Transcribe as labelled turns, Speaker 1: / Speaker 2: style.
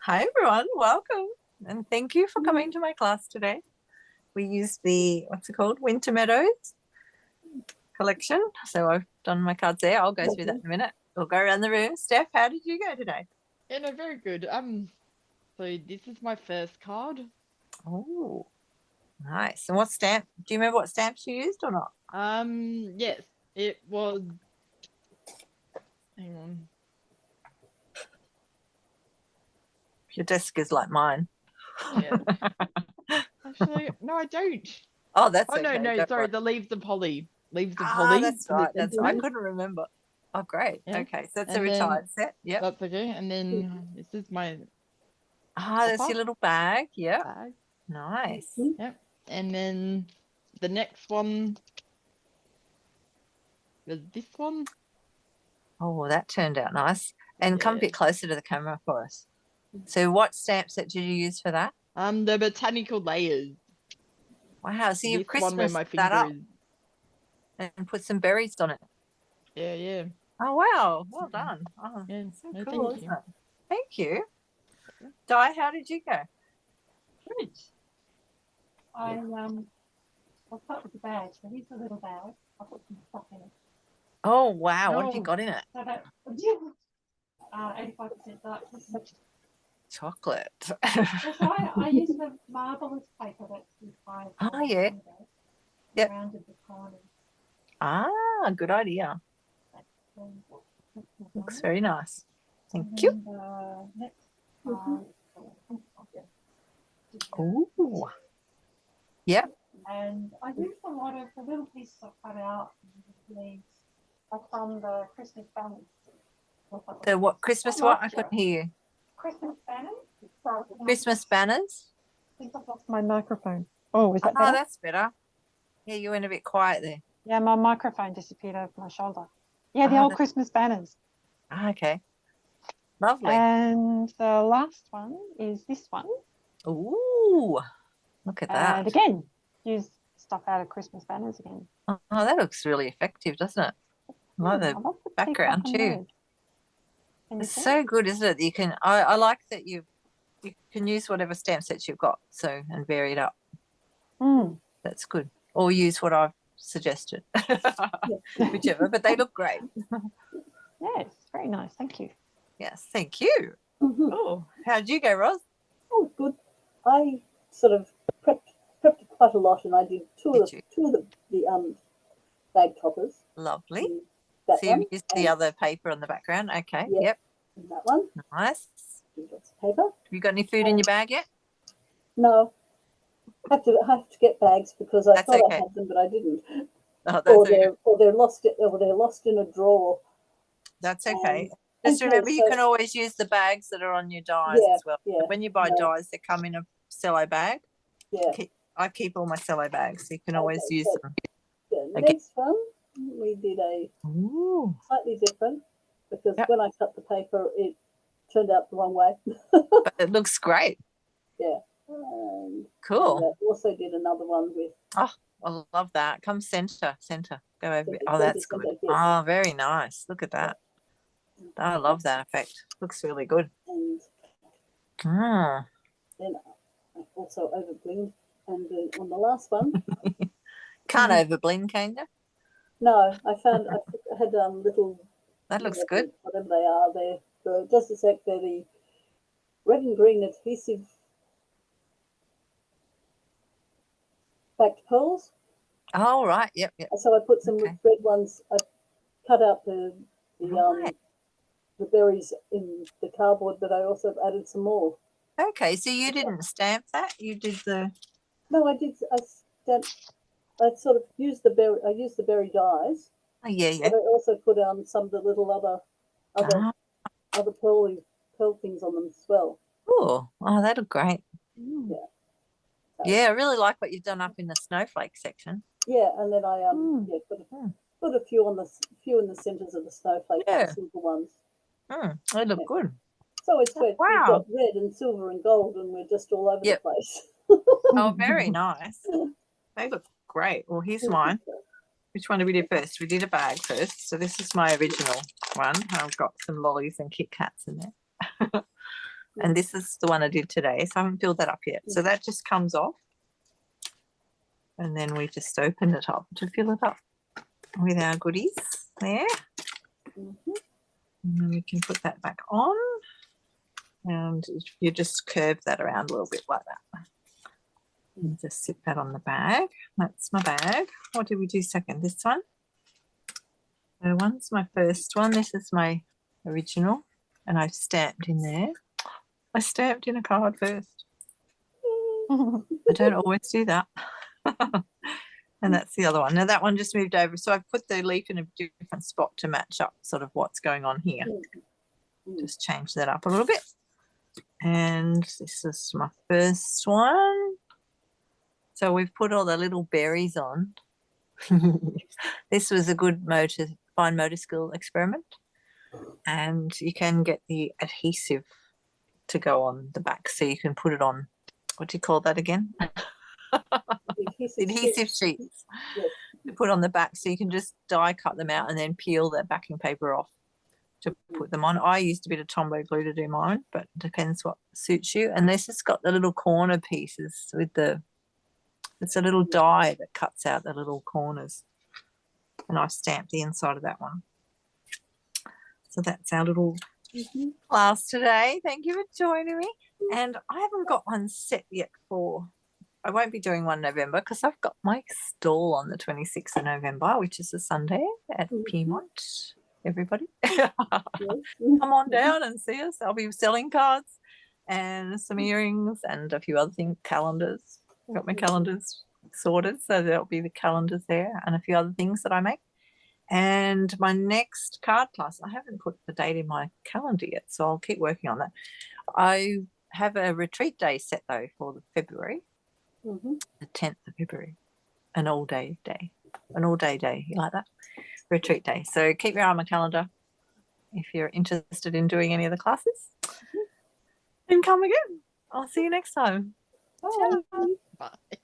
Speaker 1: Hi everyone, welcome and thank you for coming to my class today. We use the, what's it called, Winter Meadows collection. So I've done my cards there. I'll go through that in a minute. We'll go around the room. Steph, how did you go today?
Speaker 2: Yeah, no, very good. So this is my first card.
Speaker 1: Oh, nice. And what stamp? Do you remember what stamps you used or not?
Speaker 2: Yes, it was. Hang on.
Speaker 1: Your desk is like mine.
Speaker 2: Yeah. Actually, no, I don't.
Speaker 1: Oh, that's
Speaker 2: Oh,
Speaker 1: okay.
Speaker 2: no,
Speaker 1: Don't
Speaker 2: sorry,
Speaker 1: worry.
Speaker 2: the Leaves of Holly. Leaves of
Speaker 1: Ah,
Speaker 2: Holly.
Speaker 1: that's
Speaker 2: in the
Speaker 1: right. That's right. I
Speaker 2: center.
Speaker 1: couldn't remember. Oh, great.
Speaker 2: Yeah.
Speaker 1: Okay, so that's a
Speaker 2: And then
Speaker 1: retired set. Yep.
Speaker 2: that's okay. And then this is my
Speaker 1: Ah, that's
Speaker 2: hopper
Speaker 1: your little bag. Yep.
Speaker 2: bag.
Speaker 1: Nice.
Speaker 2: Yep. And then the next one was this one.
Speaker 1: Oh, that turned out nice. And come a
Speaker 2: Yeah.
Speaker 1: bit closer to the camera for us. So what stamp set did you use for that?
Speaker 2: The botanical layers.
Speaker 1: Wow, so you've
Speaker 2: This one where
Speaker 1: Christmased
Speaker 2: my
Speaker 1: that
Speaker 2: finger
Speaker 1: up
Speaker 2: is.
Speaker 1: and put some berries on it.
Speaker 2: Yeah, yeah.
Speaker 1: Oh, wow. Well done. Oh,
Speaker 2: Yeah.
Speaker 1: so
Speaker 2: No,
Speaker 1: cool,
Speaker 2: thank
Speaker 1: isn't
Speaker 2: you.
Speaker 1: it? Thank you. Di, how did you go?
Speaker 3: Good. I'll start with the bag. So here's the little bag. I'll put some stuff in it.
Speaker 1: Oh, wow. What have you
Speaker 2: No.
Speaker 1: got in it?
Speaker 3: So that 85% darkness.
Speaker 1: Chocolate.
Speaker 3: So I use the marvelous paper that's inside.
Speaker 1: Oh, yeah. Yep.
Speaker 3: Rounded the corners.
Speaker 1: Ah, good idea. Looks very nice. Thank you.
Speaker 3: Next
Speaker 1: Ooh. Yep.
Speaker 3: And I use a lot of the little pieces I cut out. Leaves. I found the Christmas banners.
Speaker 1: The what? Christmas what? I couldn't hear you.
Speaker 3: Christmas banners.
Speaker 1: Christmas banners?
Speaker 3: I think I've lost my microphone. Oh, is that
Speaker 1: Oh,
Speaker 3: better?
Speaker 1: that's better. Yeah, you went a bit quiet there.
Speaker 3: Yeah, my microphone disappeared over my shoulder. Yeah, the old Christmas banners.
Speaker 1: Okay. Lovely.
Speaker 3: And the last one is this one.
Speaker 1: Ooh, look at that.
Speaker 3: And again, use stuff out of Christmas banners again.
Speaker 1: Oh, that looks really effective, doesn't it? I like the background too. It's so good, isn't it? You can. I like that you can use whatever stamp sets you've got, so and vary it up. That's good. Or use what I've suggested, whichever. But they look great.
Speaker 3: Yes, very nice. Thank you.
Speaker 1: Yes, thank you. Oh, how did you go, Roz?
Speaker 4: Oh, good. I sort of prepped quite a lot, and I did two of the bag toppers.
Speaker 1: Lovely.
Speaker 4: That
Speaker 1: so you've used the other paper on the background. Okay. Yep.
Speaker 4: And that one.
Speaker 1: Nice.
Speaker 4: Lots of paper.
Speaker 1: Have you got any food in your bag yet?
Speaker 4: No. I have to get bags because I thought I had them, but I didn't.
Speaker 1: Oh, that's
Speaker 4: or they're lost in a drawer.
Speaker 1: That's okay. Just remember, you can always use the bags that are on your dies as well.
Speaker 4: Yeah,
Speaker 1: when you buy dies, they come in a cello bag.
Speaker 4: Yeah.
Speaker 1: I keep all my cello bags, so you can always use them.
Speaker 4: The next one, we did a slightly different because when I cut the paper, it turned out the wrong way.
Speaker 1: But it looks great.
Speaker 4: Yeah.
Speaker 1: Cool.
Speaker 4: And I also did another one with.
Speaker 1: Oh, I love that. Come center. Go over. Oh, that's good. Oh, very nice. Look at that. I love that effect. Looks really good.
Speaker 4: And then I also overblinged, and on the last one,
Speaker 1: can't overbling, can you?
Speaker 4: No, I had little.
Speaker 1: That looks good.
Speaker 4: Whatever they are, just a sec. They're the red and green adhesive backed pearls.
Speaker 1: Oh, right. Yep.
Speaker 4: So I put some red ones. I cut out the berries in the cardboard, but I also added some more.
Speaker 1: Okay, so you didn't stamp that? You did the.
Speaker 4: No, I did. I sort of used the berry. I used the berry dyes.
Speaker 1: Oh, yeah.
Speaker 4: But I also put some of the little other pearl things on them as well.
Speaker 1: Oh, that looked great.
Speaker 4: Yeah.
Speaker 1: Yeah, I really like what you've done up in the snowflake section.
Speaker 4: Yeah, and then I put a few in the centers of the snowflake, the silver ones.
Speaker 1: They look good.
Speaker 4: So it's we've got red and silver and gold, and we're just all over the place.
Speaker 1: Oh, very nice. They look great. Well, here's mine. Which one did we do first? We did a bag first. So this is my original one. I've got some lollies and Kit Kats in there. And this is the one I did today. So I haven't filled that up yet. So that just comes off. And then we just open it up to fill it up with our goodies there. And then we can put that back on. And you just curve that around a little bit like that. And just sit that on the bag. That's my bag. What did we do second? This one? So one's my first one. This is my original. And I've stamped in there. I stamped in a card first. I don't always do that. And that's the other one. Now that one just moved over. So I've put the leaf in a different spot to match up sort of what's going on here. Just change that up a little bit. And this is my first one. So we've put all the little berries on. This was a good fine motor skill experiment. And you can get the adhesive to go on the back. So you can put it on, what do you call that again? Adhesive sheets.
Speaker 4: Yes.
Speaker 1: To put on the back. So you can just die cut them out and then peel the backing paper off to put them on. I used a bit of Tombow glue to do mine, but it depends what suits you. And this has got the little corner pieces with it's a little die that cuts out the little corners. And I've stamped the inside of that one. So that's our little class today. Thank you for joining me. And I haven't got one set yet I won't be doing one November because I've got my stall on the 26th of November, which is a Sunday at Pyrmont. Everybody, come on down and see us. I'll be selling cards and some earrings and a few other things, calendars. I've got my calendars sorted, so there'll be the calendars there and a few other things that I make. And my next card class, I haven't put the date in my calendar yet, so I'll keep working on that. I have a retreat day set though for the February, the 10th of February, an all-day day, you like that? Retreat day. So keep your eye on my calendar if you're interested in doing any of the classes. And come again. I'll see you next time.
Speaker 4: Bye.
Speaker 2: Bye.